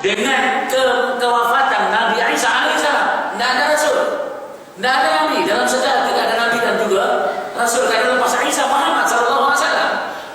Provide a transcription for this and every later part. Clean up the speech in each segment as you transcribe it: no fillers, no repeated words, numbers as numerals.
dengan kewafatan Nabi Isa alaihissalam, tidak ada rasul, tidak ada nabi dalam sejarah, tidak ada nabi dan juga rasul karena lepas Isa Muhammad sallallahu alaihi wasallam.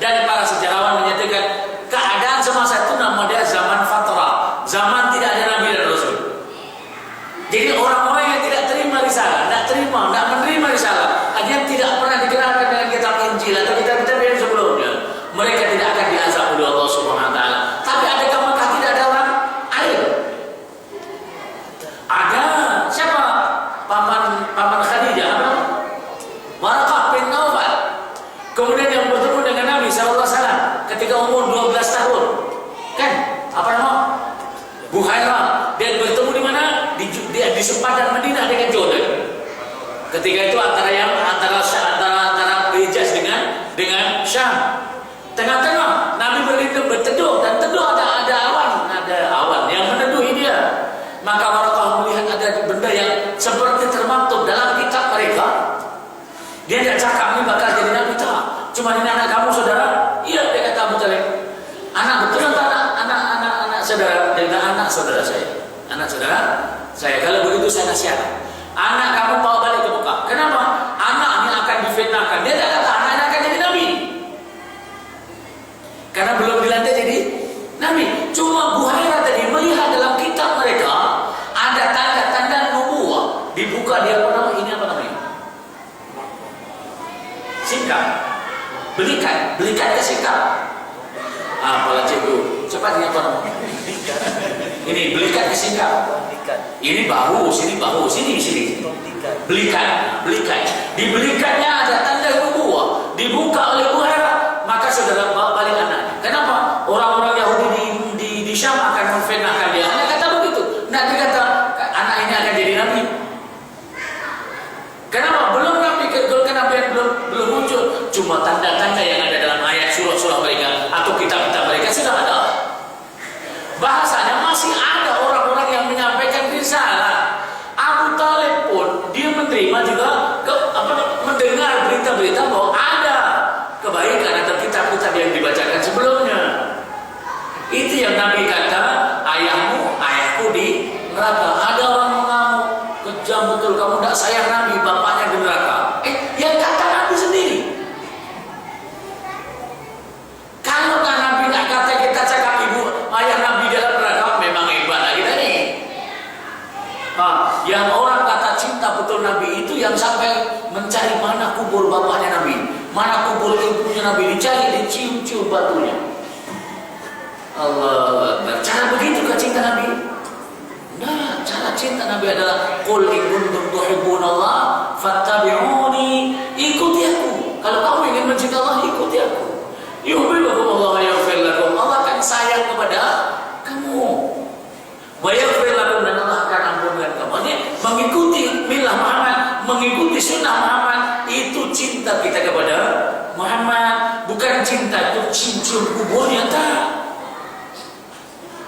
Dan para sejarawan menyatakan keadaan semasa itu nama dia zaman fatrah, zaman tidak ada nabi dan rasul. Jadi orang-orang yang tidak terima risalah, tidak menerima risalah, hanya tidak pernah dikenalkan dengan kitab Injil atau kitab-kitab yang sebelumnya, mereka tidak akan diazab oleh Allah Subhanahu wa taala. Tapi adakah Mekah tidak ada orang alim? Ada. Siapa? Paman Khadijah, Waraqah bin Nawfal. Kemudian yang bertemu dengan Nabi sallallahu alaihi wasallam ketika umur 12 tahun. Kan? Apa nama? Buhairah. Dia bertemu di mana? Di sepadan Madinah dengan Jordan. Ketika itu antara Hijaz dengan Syam. Tengah-tengah Nabi berteduh dan teduh ada awan yang meneduhi dia. Maka Waraqah melihat ada benda yang seperti termaktub dalam kitab mereka. Dia tidak cakap ini bakal jadi Nabi tak. Cuma ini anak kamu saudara. Iya, dia kata Abu Talib. Anak betul atau anak saudara? Dia bilang anak saudara saya. Anak saudara saya. Kalau begitu saya nasihat. Anak kamu bawa balik ke Mekah. Kenapa? Anaknya akan difitnahkan. Dia tidak kata anaknya akan jadi Nabi. Karena belum dilantik jadi Nabi. Cuma Buhairah tadi melihat dalam kitab mereka ada tanda-tanda nubuwah. Dibuka dia apa nama? Ini apa namanya? Singkap. Belikan ke singkap. Apalah cikgu. Cepat ini apa namanya? Ini belikan ke singkap. Ini bahu, sini bahu, sini. Belikan. Dibelikannya ada tanda nubuwah. Dibuka oleh Buhairah, maka saudara bawa balik anaknya. Kenapa? Orang-orang Yahudi di Syam akan memfitnahkan dia. Hanya kata begitu. Tidak dikata anak ini akan jadi Nabi. Kenapa? Belum Nabi, kenapa yang belum muncul? Cuma tanda-tanda yang ada dalam ayat surah-surah mereka atau kitab-kitab mereka sudah ada. Bahasanya masih ada orang-orang yang menyampaikan risalah. Abu Talib pun dia menerima juga mendengar berita-berita bahwa ada kebaikan atau kitab-kitab yang dibacakan sebelumnya. Itu yang Nabi kata, ayahku di neraka. Ada orang mengamuk, kejam betul, kamu tidak sayang Nabi, bapaknya di neraka. Yang kata Nabi sendiri. Kalau Nabi tidak kata, kita cakap ibu ayah Nabi dalam neraka, memang hebat lagi tadi. Yang orang kata cinta betul Nabi itu yang sampai mencari mana kubur bapaknya Nabi, mana kubur ibunya Nabi, dicari, dicium-cium batunya. Allah, cara begitu ke cinta Nabi? Nah, cara cinta Nabi adalah qul in kuntum tuhibbunallah fattabi'uni, ikuti aku. Kalau kamu ingin mencintai Allah, ikuti aku. Yuhibbukum Allah wa yaghfir lakum. Allah akan sayang kepada kamu. Wa yaghfir lakum, dan Allah akan ampunkan kamu. Ini mengikuti milah Muhammad, mengikuti sunnah Muhammad, itu cinta kita kepada Muhammad. Bukan cinta itu cium-cium kuburnya, tak.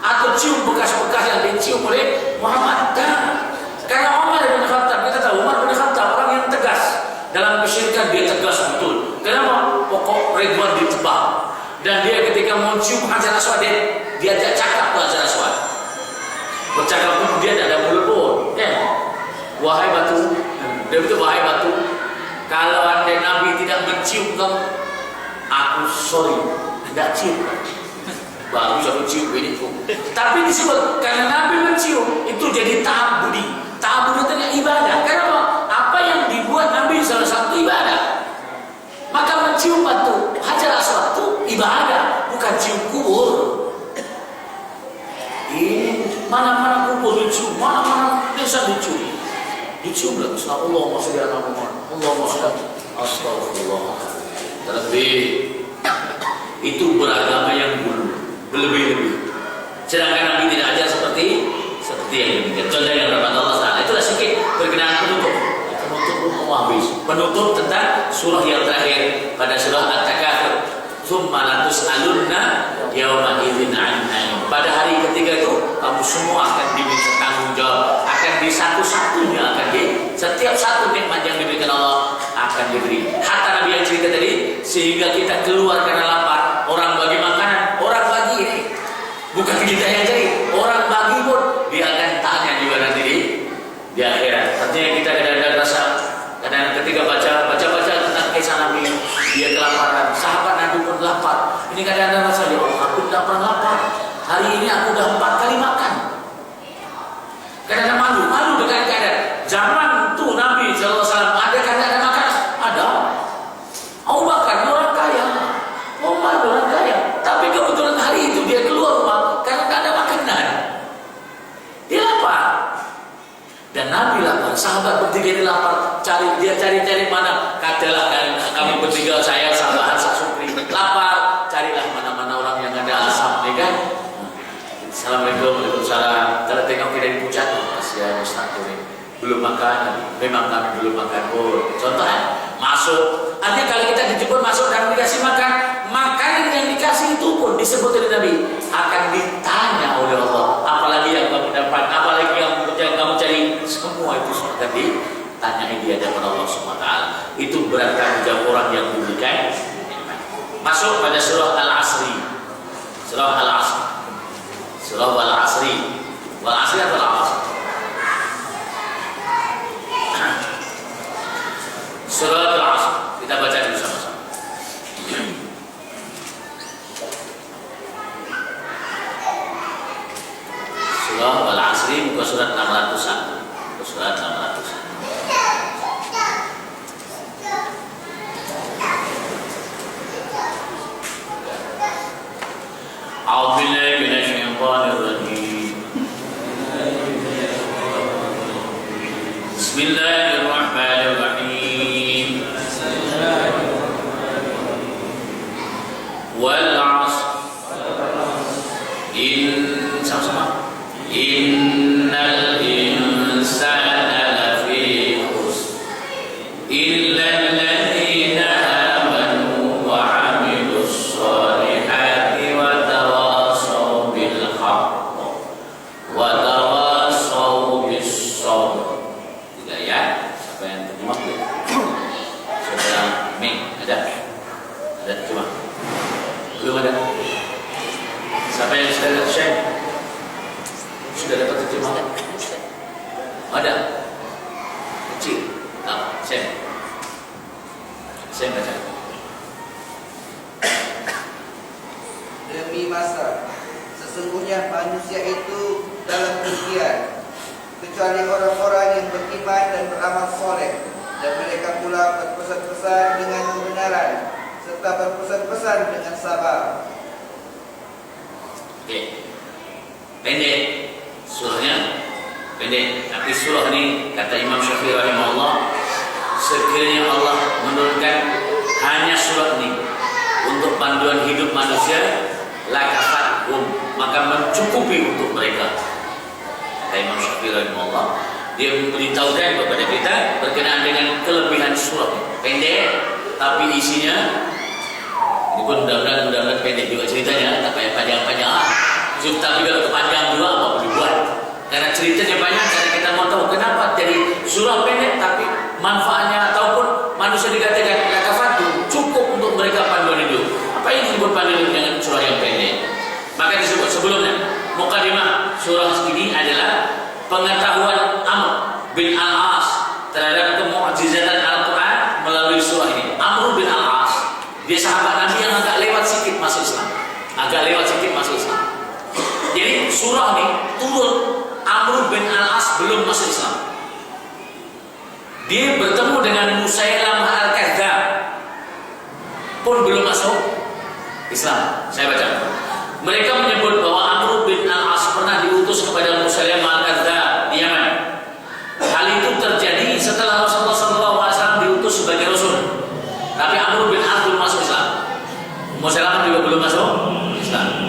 Atau cium bekas-bekas yang dicium oleh Muhammad, tak. Karena Umar bin Khattab, kita tahu Umar bin Khattab orang yang tegas dalam kesyirikan, dia tegas betul. Kenapa? Pokok Ridwan ditebang. Dan dia ketika mau cium Hajar Aswad, dia ajak cakap ke Hajar Aswad. Bercakap pun dia tidak ada mulut pun. Wahai batu, dia betul, wahai batu, kalau andai Nabi tidak mencium kamu, aku sorry, tidak cium. Baru saya mencium ini pun. Tapi disebut karena Nabi mencium itu jadi ta'abudi. Ta'abudi itu ibadah. Kenapa? Apa yang dibuat Nabi salah satu ibadah. Maka mencium batu Hajar Aswad itu ibadah, bukan cium kubur. Ini mana-mana kubur dicium, mana-mana desa dicium. Dicium lagi. Allahumma sholli ala Muhammad. Allahumma sholli. Astagfirullah. Terlebih itu beragama yang berlebih-lebih. Sedangkan Nabi tidak ajar seperti yang demikian. Contoh yang berkata Allah Taala. Itulah sedikit berkenaan penutup. Penutup tentang surah yang terakhir pada surah At-Takatsur. Tsumma latus'alunna yauma idzin 'anil na'im. Pada hari ketiga itu kamu semua akan diminta tanggung jawab, akan satunya akan setiap satu nikmat yang diberikan Allah akan diberi. Hatta Nabi yang cerita tadi, sehingga kita keluar karena lapar, orang bagi makanan, orang bagi ini, bukan kita yang cari, orang Ini kadang-kadang rasa, ya Allah, aku tidak pernah lapar. Hari ini aku udah 4 kali makan. Kadang-kadang malu dengan keadaan. Zaman tuh Nabi SAW ada kadang-kadang makan? Ada. Abu Bakar orang kaya, Umar orang kaya. Tapi kebetulan hari itu dia keluar rumah karena tidak ada makanan. Dia lapar. Dan Nabi lapar, sahabat bertiga ini lapar, dia cari mana, katalah kan kami bertiga, saya sahabat Sasukri lapar, carilah mana-mana orang yang ada asap, ya kan? Assalamualaikum, waalaikumsalam. Kalau tengok kita di puncak, kasihan Ustaz ini belum makan, memang kami belum makan. Oh, contohnya masuk, artinya kalau kita dijemput masuk dan dikasih makan, makanan yang dikasih itu pun disebut oleh Nabi akan ditanya oleh Allah. Apalagi yang kamu dapat, apalagi yang kamu cari, semua itu akan ditanya dia dari Allah SWT. Itu berat tanggung jawab orang yang diberikan. Masuk pada surah Al-Asri. Surah Al-Asri. Surah Al-Asri. Al-Asri atau Al-Asri? Surah Al-Asri. Kita baca dulu sama-sama. Surah Al-Asri muka surat 601. Surat 601. A'udzu billahi minasyaitonir rajim. Bismillahirrahmanirrahim. Wal 'ashr. Sama-sama. Innal insana lafi khusr illa alladhina amanu wa 'amilus solihati wa tawassaw bil haqq wa tawassaw bis sabr. Tiga ya. Siapa yang terjemah dulu? Saudara Ming, ada? Ada terjemah? Belum ada. Siapa yang sudah share? Sudah dapat terjemahan? Ada? Kecil? Tak, saya baca. Demi masa, sesungguhnya manusia itu dalam kerugian, kecuali orang-orang yang beriman dan beramal soleh, dan mereka pula berpesan-pesan dengan kebenaran serta berpesan-pesan dengan sabar. Oke, pendek. Surahnya pendek, tapi surah ini kata Imam Syafi'i rahimahullah, sekiranya Allah menurunkan hanya surah ini untuk panduan hidup manusia, lakafathum, maka mencukupi untuk mereka. Kata Imam Syafi'i rahimahullah, dia memberitahukan kepada kita berkenaan dengan kelebihan surah ini. Pendek, tapi isinya ini pun mudah-mudahan pendek juga ceritanya, tak payah panjang-panjang. Tapi kalau kepanjang juga apa dibuat? Karena ceritanya banyak, karena kita mau tahu kenapa jadi surah pendek tapi manfaatnya ataupun manusia dikatakan lakafatu, cukup untuk mereka panduan hidup. Apa yang disebut panduan hidup dengan surah yang pendek? Maka disebut sebelumnya mukadimah surah ini adalah pengetahuan Amr bin Al-As terhadap kemukjizatan Al-Quran melalui surah ini. Amr bin Al-As, dia sahabat Nabi yang agak lewat sikit masuk Islam. Jadi surah ini turun Amr bin Al-As belum masuk Islam. Dia bertemu dengan Musailamah Al-Kadzdzab pun belum masuk Islam. Saya baca. Mereka menyebut bahwa Amr bin Al-As pernah diutus kepada Musailamah Al-Kadzdzab di Yaman. Hal itu terjadi setelah Rasulullah SAW diutus sebagai Rasul. Tapi Amr bin Al-As belum masuk Islam. Musailamah juga belum masuk Islam.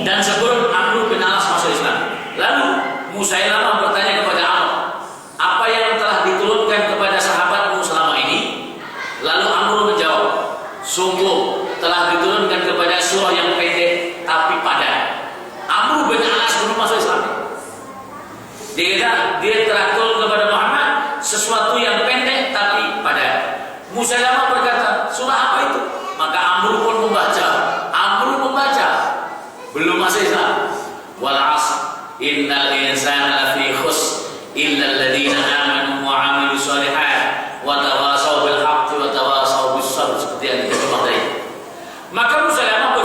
Dan sebelum Amr bin Al-As masuk Islam, lalu Musailamah bertanya kepada Amr, apa yang telah diturunkan kepada sahabatmu selama ini? Lalu Amr menjawab, sungguh telah diturunkan kepada surah yang pendek tapi padat. Amr bin Al-As belum masuk Islam. Dia telah turun kepada Muhammad sesuatu yang pendek tapi padat. Musailamah berkata, surah apa itu? Maka Amr pun membaca. Belum masuk Islam. Wal 'ashr innal insana lafi khusr illa alladhina amanu wa 'amilus solihat wa tawasaw bil haqqi wa tawasaw bis sabr, seperti yang kita bahas tadi. Maka Musailamah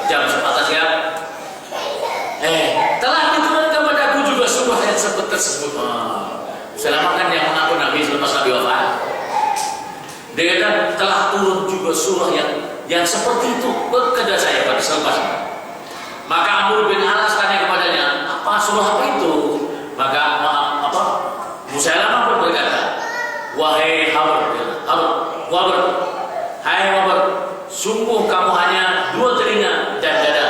jam semata siap. Telah diturunkan padaku juga surah yang seperti tersebut. Selama kan yang mengaku Nabi selepas Nabi wafat, dia kan telah turun juga surah yang seperti itu kepada saya pada selepasnya. Maka Amr bin Alas tanya kepadanya, apa surah apa itu? Maka Musailamah pun berkata, wahai Wabr, hai Wabr, sungguh kamu hanya 2 telinga dan dada,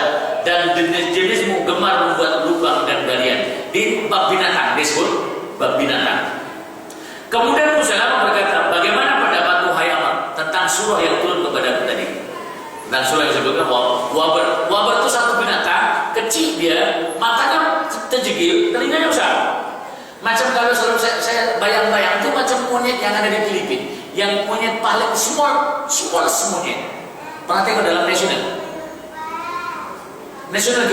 dan jenismu gemar membuat lubang dan galian. Di bab binatang disebut bab binatang. Kemudian Musailamah berkata, bagaimana pendapatmu hai Amr tentang surah yang turun kepada tadi? Tentang surah yang disebutkan Wabr. Wabr itu satu binatang kecil, dia matanya terjegil, telinganya besar. Macam kalau selalu saya bayang-bayang itu macam monyet yang ada di Filipina, yang monyet paling small monyet. Pernah tengok dalam National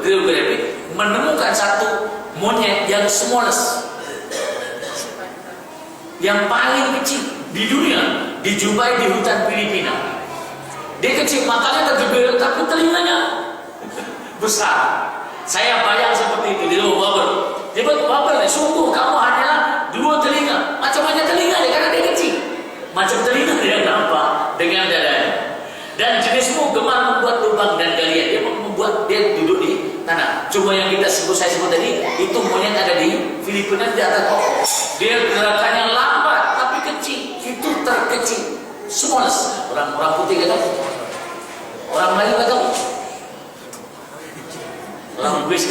Geographic menemukan satu monyet yang smallest, yang paling kecil di dunia, dijumpai di hutan Filipina. Dia kecil, matanya terjebel, tapi telinganya besar. Saya bayang seperti itu di Wabr. Dia Wabr, sungguh kamu hanyalah 2 telinga. Macam-macam telinga dia karena dia kecil. Macam telinga dia nampak dengan dadanya. Dan jenismu gemar membuat lubang dan galian. Dia duduk di tanah. Cuma yang saya sebut tadi, itu monyet ada di Filipina di atas pokok. Dia gerakannya lambat tapi kecil. Itu terkecil. Smallest. Orang putih kata. Orang Melayu kata. Orang Bugis